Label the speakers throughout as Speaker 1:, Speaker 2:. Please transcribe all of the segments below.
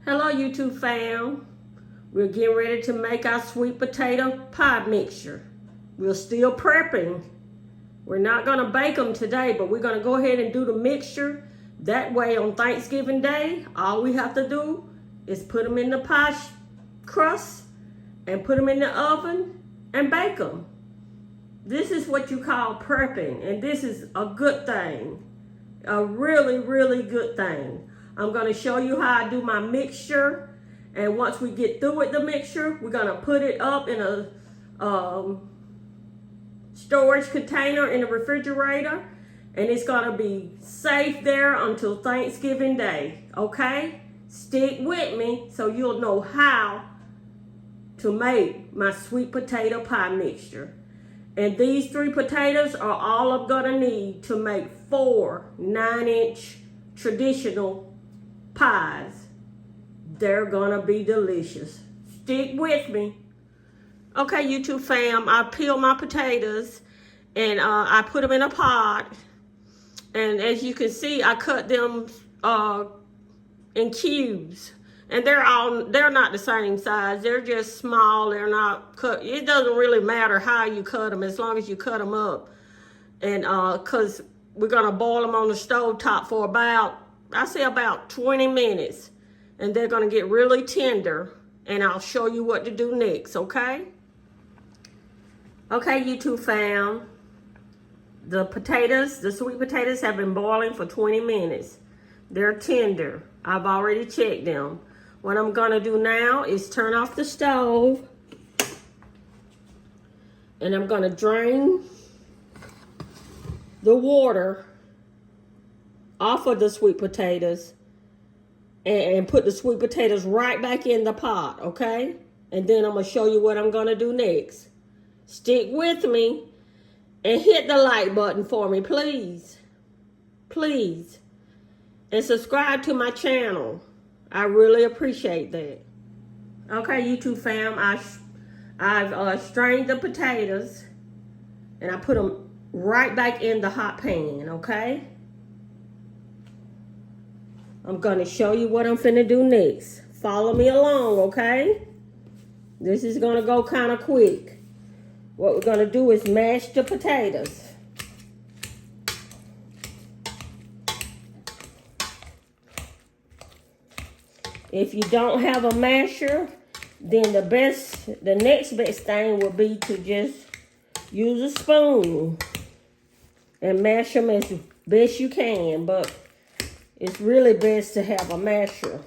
Speaker 1: Hello YouTube fam. We're getting ready to make our sweet potato pie mixture. We're still prepping. We're not going to bake them today, but we're going to go ahead and do the mixture. That way on Thanksgiving Day, all we have to do is put them in the pie crust and put them in the oven and bake them. This is what you call prepping, and this is a good thing. A really, really good thing. I'm going to show you how I do my mixture, and once we get through with the mixture, we're going to put it up in a storage container in the refrigerator, and it's going to be safe there until Thanksgiving Day. Okay? Stick with me so you'll know how to make my sweet potato pie mixture. And these 3 potatoes are all I'm gonna need to make 4 9-inch traditional pies. They're gonna be delicious. Stick with me. Okay, YouTube fam, I peeled my potatoes and I put them in a pot. And as you can see, I cut them in cubes. And they're not the same size. They're just small. They're not cut. It doesn't really matter how you cut them as long as you cut them up. And because we're going to boil them on the stove top for about 20 minutes. And they're going to get really tender. And I'll show you what to do next, okay? Okay, YouTube fam. The sweet potatoes have been boiling for 20 minutes. They're tender. I've already checked them. What I'm gonna do now is turn off the stove, and I'm gonna drain the water off of the sweet potatoes and put the sweet potatoes right back in the pot, okay? And then I'm gonna show you what I'm gonna do next. Stick with me and hit the like button for me, please. Please. And subscribe to my channel. I really appreciate that. Okay, YouTube fam, I've strained the potatoes and I put them right back in the hot pan, okay? I'm gonna show you what I'm finna do next. Follow me along, okay? This is gonna go kind of quick. What we're gonna do is mash the potatoes. If you don't have a masher, then the next best thing would be to just use a spoon and mash them as best you can, but it's really best to have a masher.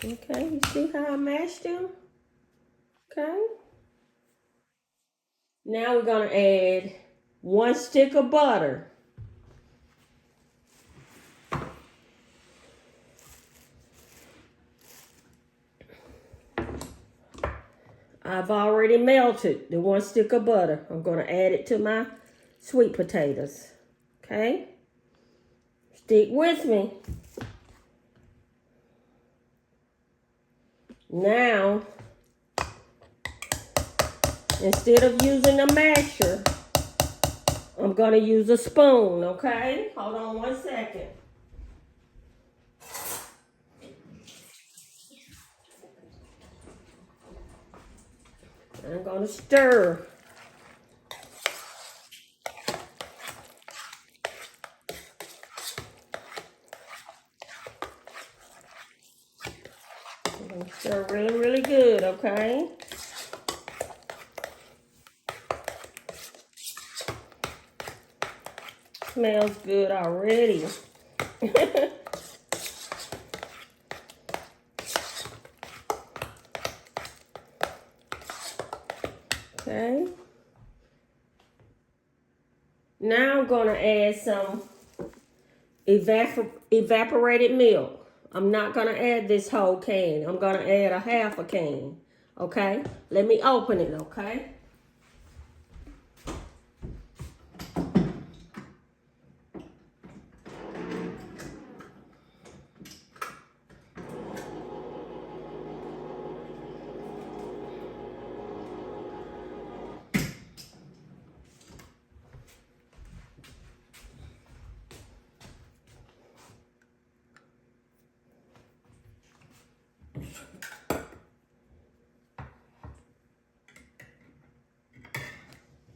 Speaker 1: Okay, you see how I mashed them? Okay. Now we're gonna add 1 stick of butter. I've already melted the 1 stick of butter. I'm gonna add it to my sweet potatoes. Okay? Stick with me. Now, instead of using a masher, I'm going to use a spoon, okay? Hold on 1 second. I'm going to stir. Stir really, really good, okay? Smells good already. Okay. Now I'm going to add some evaporated milk. I'm not going to add this whole can. I'm going to add a half a can. Okay? Let me open it, okay?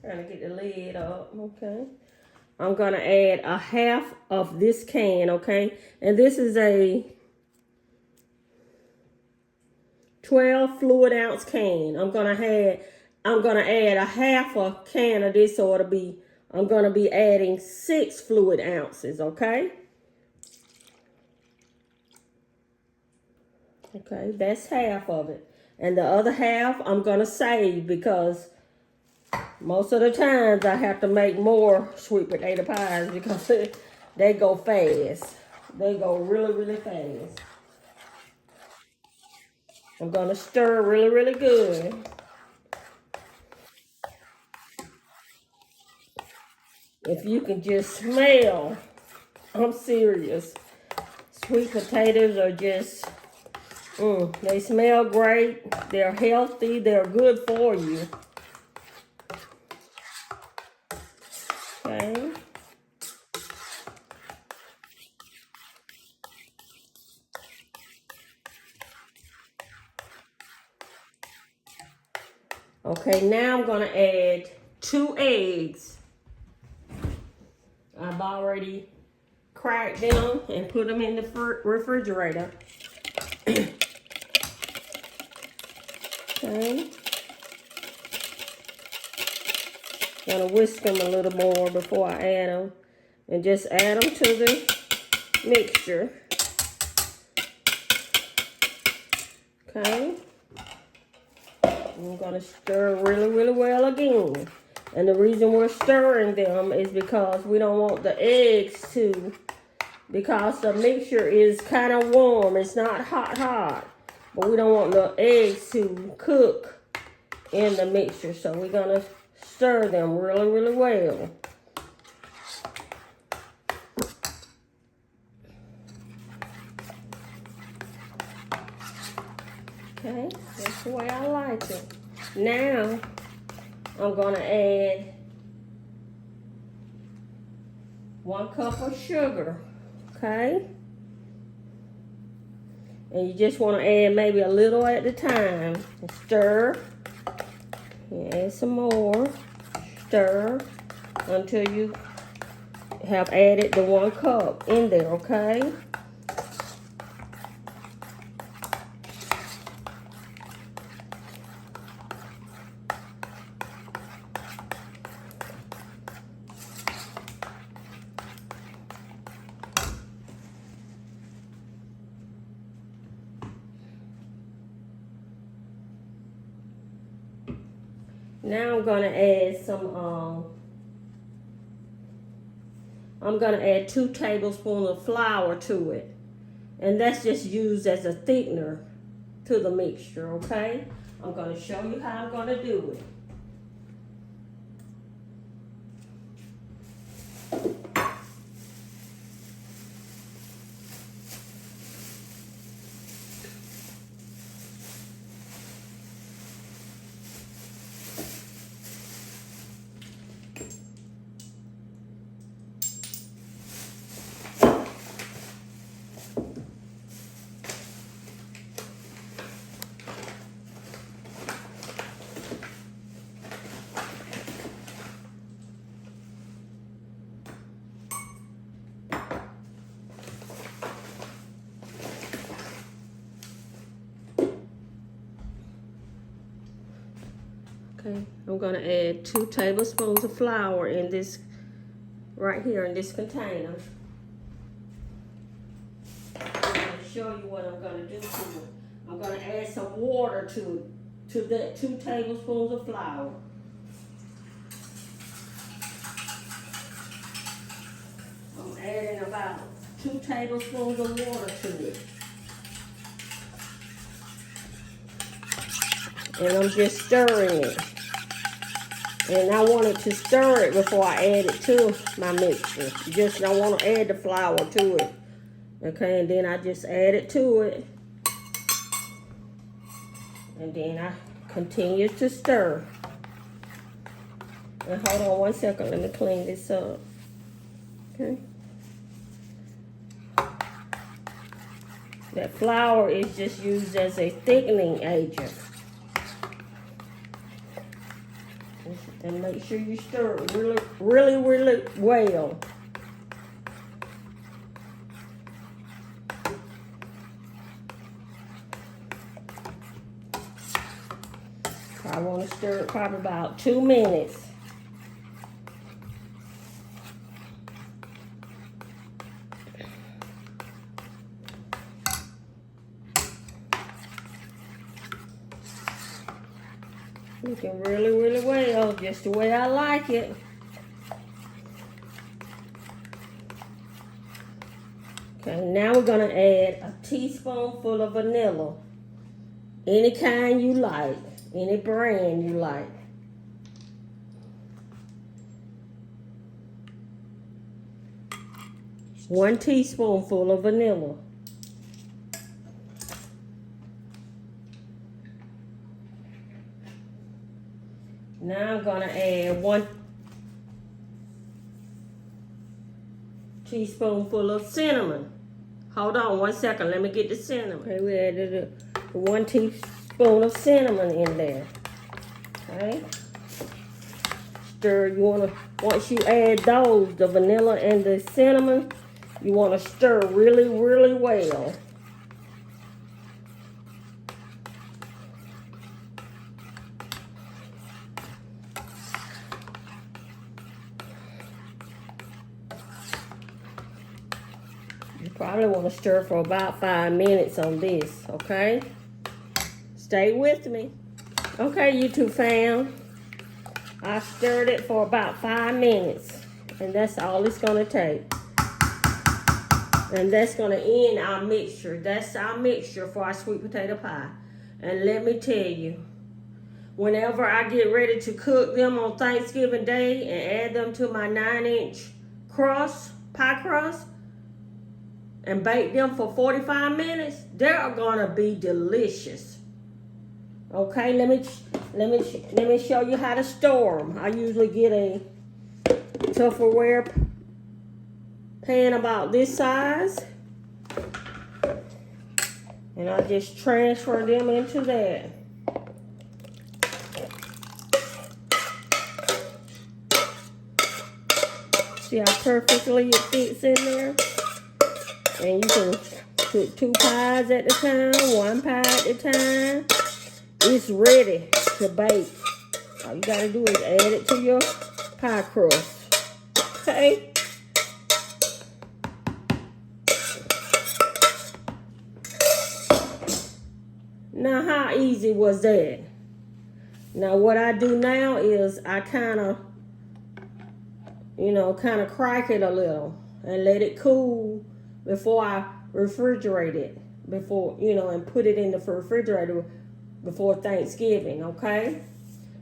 Speaker 1: Trying to get the lid up, okay. I'm gonna add a half of this can, okay? And this is a 12 fluid ounce can. I'm gonna add a half a can of this, so I'm gonna be adding 6 fluid ounces, okay? Okay, that's half of it. And the other half I'm gonna save because most of the times I have to make more sweet potato pies because they go fast. They go really, really fast. I'm gonna stir really, really good. If you can just smell, I'm serious. Sweet potatoes are just, they smell great. They're healthy. They're good for you. Okay. Okay, now I'm gonna add 2 eggs. I've already cracked them and put them in the refrigerator. Okay. Gonna whisk them a little more before I add them. And just add them to the mixture. Okay. I'm gonna stir really, really well again. And the reason we're stirring them is because we don't want the eggs to, because the mixture is kind of warm. It's not hot. But we don't want the eggs to cook in the mixture. So we're gonna stir them really, really well. Okay, that's the way I like it. Now, I'm gonna add 1 cup of sugar, okay? And you just wanna add maybe a little at a time. And stir, add some more, stir until you have added the 1 cup in there, okay? Now I'm gonna add 2 tablespoons of flour to it. And that's just used as a thickener to the mixture, okay? I'm gonna show you how I'm gonna do it. Okay, I'm gonna add 2 tablespoons of flour in this, right here in this container. I'm gonna show you what I'm gonna do to it. I'm gonna add some water to that 2 tablespoons of flour. I'm adding about 2 tablespoons of water to it. And I'm just stirring it. And I wanted to stir it before I add it to my mixture. Just I want to add the flour to it. Okay, and then I just add it to it. And then I continue to stir. And hold on 1 second, let me clean this up. Okay. That flour is just used as a thickening agent. And make sure you stir it really, really, really well. I want to stir it probably about 2 minutes. Looking really, really well, just the way I like it. Okay, now we're gonna add a teaspoonful of vanilla. Any kind you like, any brand you like. One teaspoonful of vanilla. Now I'm gonna add 1 teaspoonful of cinnamon. Hold on 1 second, let me get the cinnamon. Okay, we added 1 teaspoon of cinnamon in there. Okay. Stir, once you add those, the vanilla and the cinnamon, you wanna stir really, really well. You probably want to stir for about 5 minutes on this, okay? Stay with me. Okay, YouTube fam. I stirred it for about 5 minutes. And that's all it's going to take. And that's going to end our mixture. That's our mixture for our sweet potato pie. And let me tell you, whenever I get ready to cook them on Thanksgiving Day and add them to my 9-inch pie crust, and bake them for 45 minutes, they're gonna be delicious. Okay, let me show you how to store them. I usually get a Tupperware pan about this size, and I just transfer them into that. See how perfectly it fits in there? And you can cook 2 pies at a time, 1 pie at a time. It's ready to bake. All you gotta do is add it to your pie crust. Okay? Now, how easy was that? Now, what I do now is I kind of crack it a little and let it cool before I refrigerate it, and put it in the refrigerator before Thanksgiving, okay?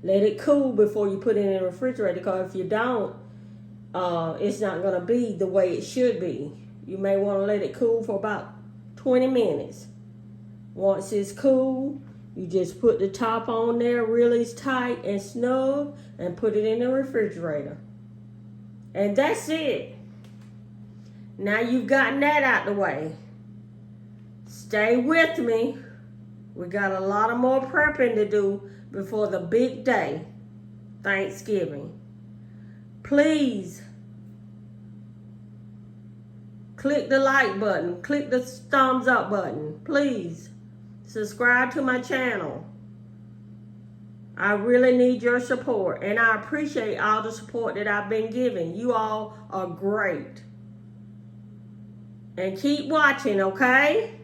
Speaker 1: Let it cool before you put it in the refrigerator, because if you don't, it's not gonna be the way it should be. You may wanna let it cool for about 20 minutes. Once it's cool, you just put the top on there really tight and snug and put it in the refrigerator. And that's it. Now you've gotten that out the way. Stay with me. We got a lot of more prepping to do before the big day, Thanksgiving. Please click the like button. Click the thumbs up button. Please subscribe to my channel. I really need your support, and I appreciate all the support that I've been giving. You all are great. And keep watching, okay?